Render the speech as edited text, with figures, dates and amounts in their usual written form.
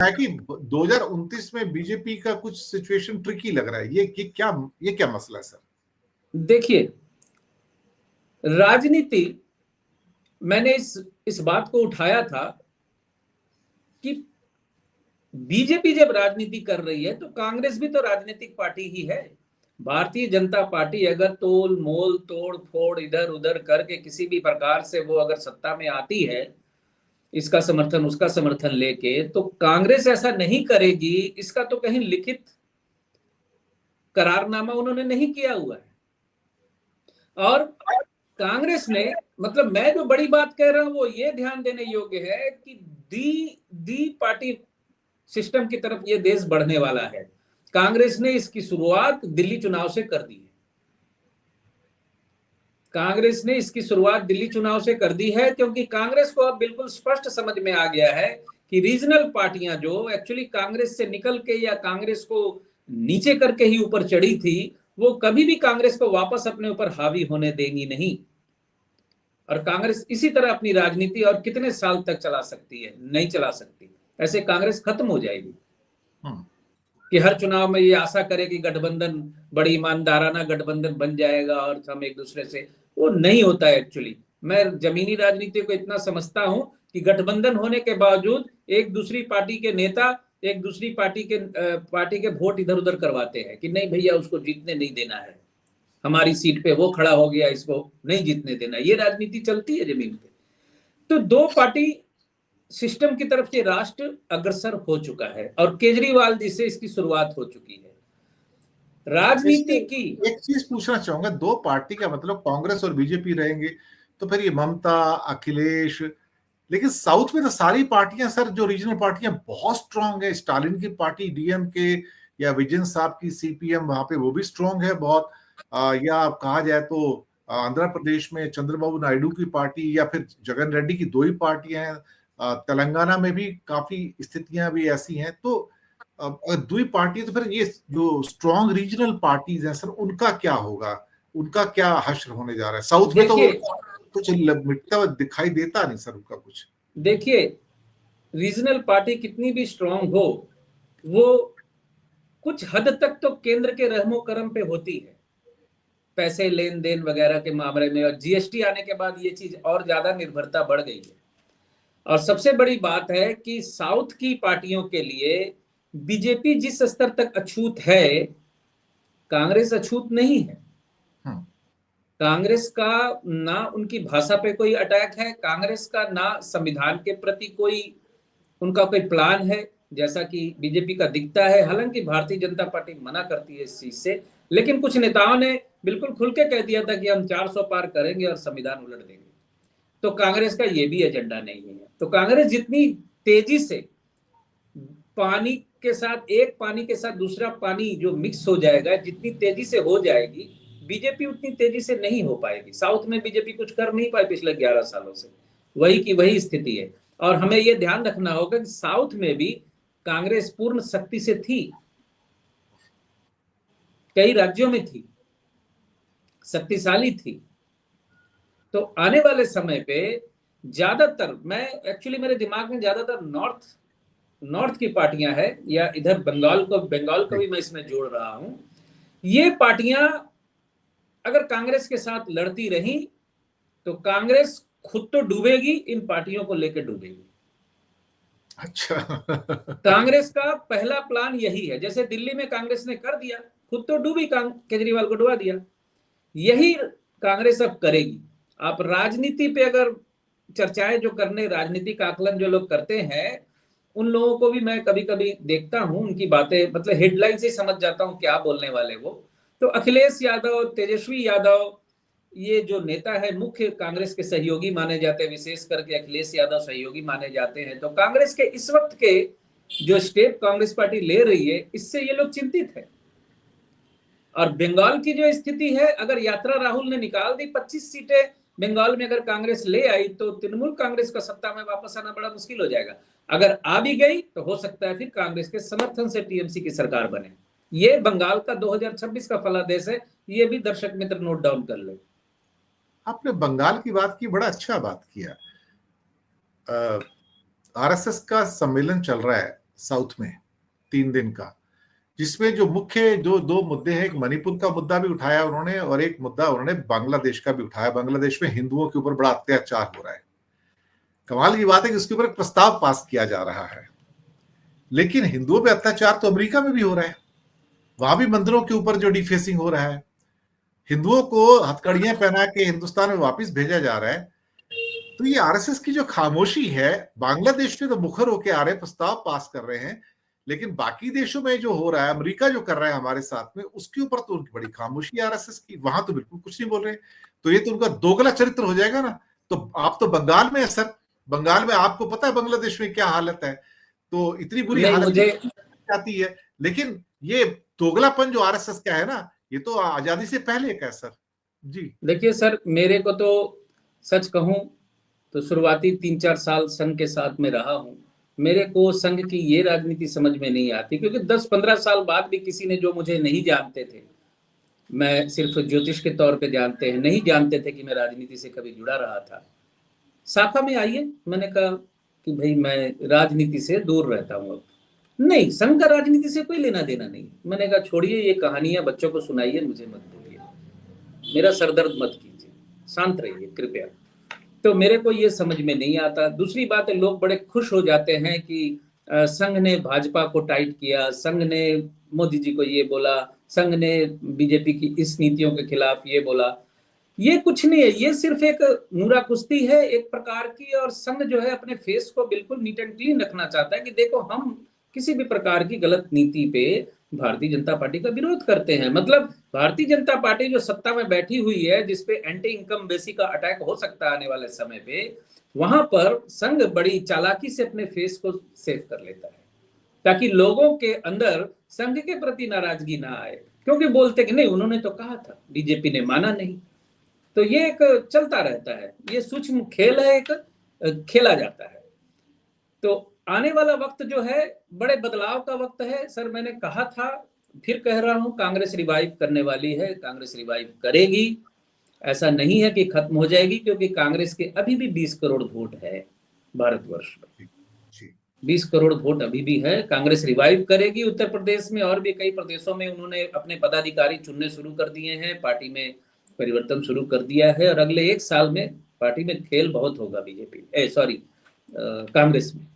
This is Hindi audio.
है कि 2029 में बीजेपी का कुछ सिचुएशन ट्रिकी लग रहा है। ये क्या मसला है सर? देखिए, राजनीति, मैंने इस बात को उठाया था कि बीजेपी जब राजनीति कर रही है तो कांग्रेस भी तो राजनीतिक पार्टी ही है। भारतीय जनता पार्टी अगर तोल मोल तोड़ फोड़ इधर उधर करके किसी भी प्रकार से वो अगर सत्ता में आती है, इसका समर्थन उसका समर्थन लेके, तो कांग्रेस ऐसा नहीं करेगी, इसका तो कहीं लिखित करारनामा उन्होंने नहीं किया हुआ है। और कांग्रेस ने, मतलब मैं जो बड़ी बात कह रहा हूं वो ये ध्यान देने योग्य है कि दी पार्टी सिस्टम की तरफ ये देश बढ़ने वाला है। कांग्रेस ने इसकी शुरुआत दिल्ली चुनाव से कर दी है। कांग्रेस ने इसकी शुरुआत दिल्ली चुनाव से कर दी है क्योंकि कांग्रेस को अब बिल्कुल स्पष्ट समझ में आ गया है कि रीजनल पार्टियां जो एक्चुअली कांग्रेस से निकल के या कांग्रेस को नीचे करके ही ऊपर चढ़ी थी, वो कभी भी कांग्रेस को वापस अपने ऊपर हावी होने देंगी नहीं। और कांग्रेस इसी तरह अपनी राजनीति और कितने साल तक चला सकती है? नहीं चला सकती। ऐसे कांग्रेस खत्म हो जाएगी कि हर चुनाव में ये आशा करे कि गठबंधन बड़ी ईमानदाराना गठबंधन बन जाएगा और हम एक दूसरे से, वो नहीं होता है। एक्चुअली मैं जमीनी राजनीति को इतना समझता हूं कि गठबंधन होने के बावजूद एक दूसरी पार्टी के नेता एक दूसरी पार्टी के वोट इधर उधर करवाते हैं कि नहीं भैया उसको जीतने नहीं देना है, हमारी सीट पे वो खड़ा हो गया, इसको नहीं जीतने देना। ये राजनीति चलती है जमीन पे। तो दो पार्टी सिस्टम की तरफ से राष्ट्र अग्रसर हो चुका है और केजरीवाल जी से इसकी शुरुआत हो चुकी है राजनीति की। एक चीज पूछना चाहूंगा, दो पार्टी का मतलब कांग्रेस और बीजेपी रहेंगे तो फिर ये ममता, अखिलेश, लेकिन साउथ में तो सारी पार्टियां सर, जो रीजनल पार्टियां बहुत स्ट्रांग है, स्टालिन की पार्टी डीएमके या विजयन साहब की सीपीएम, वहां पे वो भी स्ट्रांग है बहुत। या कहा जाए तो आंध्र प्रदेश में चंद्रबाबू नायडू की पार्टी या फिर जगन रेड्डी की दो ही पार्टियां हैं। तेलंगाना में भी काफी स्थितियां भी ऐसी हैं। तो दुई पार्टी, तो फिर ये जो स्ट्रांग रीजनल पार्टीज हैं सर, उनका क्या होगा? उनका क्या हश्र होने जा रहा है? साउथ में तो कुछ मिटता हुआ दिखाई देता नहीं सर उनका कुछ। देखिए, रीजनल पार्टी कितनी भी स्ट्रांग हो, वो कुछ हद तक तो केंद्र के रहमो करम पे होती है, पैसे लेन देन वगैरह के मामले में। और जीएसटी आने के बाद ये चीज और ज्यादा निर्भरता बढ़ गई है। और सबसे बड़ी बात है कि साउथ की पार्टियों के लिए बीजेपी जिस स्तर तक अछूत है, कांग्रेस अछूत नहीं है। कांग्रेस का ना उनकी भाषा पे कोई अटैक है, कांग्रेस का ना संविधान के प्रति कोई उनका कोई प्लान है जैसा कि बीजेपी का दिखता है। हालांकि भारतीय जनता पार्टी मना करती है इस चीज से, लेकिन कुछ नेताओं ने बिल्कुल खुल के कह दिया था कि हम 400 पार करेंगे और संविधान उलट देंगे। तो कांग्रेस का ये भी एजेंडा नहीं है। तो कांग्रेस जितनी तेजी से पानी के साथ दूसरा पानी जो मिक्स हो जाएगा, जितनी तेजी से हो जाएगी, बीजेपी उतनी तेजी से नहीं हो पाएगी। साउथ में बीजेपी कुछ कर नहीं पाई पिछले 11 सालों से, वही की वही स्थिति है। और हमें यह ध्यान रखना होगा कि साउथ में भी कांग्रेस पूर्ण शक्ति से थी, कई राज्यों में थी, शक्तिशाली थी। तो आने वाले समय पे ज्यादातर, मैं एक्चुअली मेरे दिमाग में ज्यादातर नॉर्थ की पार्टियां हैं, या इधर बंगाल को भी मैं इसमें जोड़ रहा हूं। ये पार्टियां अगर कांग्रेस के साथ लड़ती रही तो कांग्रेस खुद तो डूबेगी, इन पार्टियों को लेकर डूबेगी। अच्छा। कांग्रेस का पहला प्लान यही है। जैसे दिल्ली में कांग्रेस ने कर दिया, खुद तो डूबी, केजरीवाल को डुबा दिया। यही कांग्रेस अब करेगी। आप राजनीति पे अगर चर्चाएं जो करने, राजनीतिक आकलन जो लोग करते हैं, उन लोगों को भी मैं कभी कभी देखता हूं, उनकी बातें मतलब हेडलाइन से समझ जाता हूं क्या बोलने वाले वो। तो अखिलेश यादव, तेजस्वी यादव, ये जो नेता है मुख्य कांग्रेस के सहयोगी माने जाते हैं, विशेष करके अखिलेश यादव सहयोगी माने जाते हैं। तो कांग्रेस के इस वक्त के जो स्टेप कांग्रेस पार्टी ले रही है, इससे ये लोग चिंतित है। और बंगाल की जो स्थिति है, अगर यात्रा राहुल ने निकाल दी 25 सीटें बंगाल में, अगर कांग्रेस ले आई तो तृणमूल कांग्रेस का सत्ता में वापस आना बड़ा मुश्किल हो जाएगा। अगर आ भी गई तो हो सकता है फिर कांग्रेस के समर्थन से टीएमसी की सरकार बने। ये बंगाल का 2026 का फलादेश है, ये भी दर्शक मित्र नोट डाउन कर ले। आपने बंगाल की बात की, बड़ा अच्छा बात किया। आरएसएस का सम्मेलन चल रहा है साउथ में 3 दिन का, जिसमें जो मुख्य जो 2 मुद्दे हैं, एक मणिपुर का मुद्दा भी उठाया उन्होंने और एक मुद्दा उन्होंने बांग्लादेश का भी उठाया। बांग्लादेश में हिंदुओं के ऊपर बड़ा अत्याचार हो रहा है। कमाल की बात है कि उसके ऊपर एक प्रस्ताव पास किया जा रहा है, लेकिन हिंदुओं पे अत्याचार तो अमेरिका में भी हो रहा है। वहां भी मंदिरों के ऊपर जो डिफेसिंग हो रहा है, हिंदुओं को हथकड़ियां पहना के हिंदुस्तान में वापस भेजा जा रहा है। तो ये आरएसएस की जो खामोशी है, बांग्लादेश में तो मुखर होके आ रहे प्रस्ताव पास कर रहे हैं, लेकिन बाकी देशों में जो हो रहा है, अमेरिका जो कर रहा है हमारे साथ में, उसके ऊपर तो उनकी बड़ी खामोशी है आरएसएस की। वहां तो बिल्कुल कुछ नहीं बोल रहे। तो ये तो उनका दोगला चरित्र हो जाएगा ना। तो आप तो बंगाल में है सर, बंगाल में आपको पता है बांग्लादेश में क्या हालत है, तो इतनी बुरी हालत मुझे आती है। लेकिन ये दोगलापन जो आरएसएस का है ना, ये तो आजादी से पहले का है सर। जी देखिए सर, मेरे को तो सच कहूं तो शुरुआती 3-4 साल संघ के साथ में रहा हूं। मेरे को संघ की ये राजनीति समझ में नहीं आती, क्योंकि 10-15 साल बाद भी किसी ने, जो मुझे नहीं जानते थे, मैं सिर्फ ज्योतिष के तौर पे जानते हैं, नहीं जानते थे कि मैं राजनीति से कभी जुड़ा रहा था, शाखा में आइए, मैंने कहा कि भाई मैं राजनीति से दूर रहता हूँ। अब नहीं, संघ का राजनीति से कोई लेना देना नहीं। मैंने कहा छोड़िए ये कहानियां, बच्चों को सुनाइए, मुझे मत बोलिए, मेरा सरदर्द मत कीजिए, शांत रहिए कृपया। तो मेरे को ये समझ में नहीं आता। दूसरी बात है, लोग बड़े खुश हो जाते हैं कि संघ ने भाजपा को टाइट किया, संघ ने मोदी जी को ये बोला, संघ ने बीजेपी की इस नीतियों के खिलाफ ये बोला। ये कुछ नहीं है, ये सिर्फ एक नूरा कुश्ती है एक प्रकार की, और संघ जो है अपने फेस को बिल्कुल नीट एंड क्लीन रखना चाहता है कि देखो हम किसी भी प्रकार की गलत नीति पे भारतीय जनता पार्टी का विरोध करते हैं। मतलब भारतीय जनता पार्टी जो सत्ता में बैठी हुई है, जिसपे एंटी इनकम बेसी का अटैक हो सकता है आने वाले समय पे, वहां पर संघ बड़ी चालाकी से अपने फेस को सेव कर लेता है, ताकि लोगों के अंदर संघ के प्रति नाराजगी ना आए, क्योंकि बोलते कि नहीं उन्होंने तो कहा था, बीजेपी ने माना नहीं। तो ये एक चलता रहता है, ये सूक्ष्म खेल है, एक खेला जाता है। तो आने वाला वक्त जो है बड़े बदलाव का वक्त है सर। मैंने कहा था, फिर कह रहा हूं, कांग्रेस रिवाइव करने वाली है, कांग्रेस रिवाइव करेगी। ऐसा नहीं है कि खत्म हो जाएगी, क्योंकि कांग्रेस के अभी भी 20 करोड़ वोट है भारतवर्ष में, 20 करोड़ वोट अभी भी है। कांग्रेस रिवाइव करेगी। उत्तर प्रदेश में और भी कई प्रदेशों में उन्होंने अपने पदाधिकारी चुनने शुरू कर दिए हैं, पार्टी में परिवर्तन शुरू कर दिया है, और अगले 1 साल में पार्टी में खेल बहुत होगा बीजेपी, कांग्रेस में।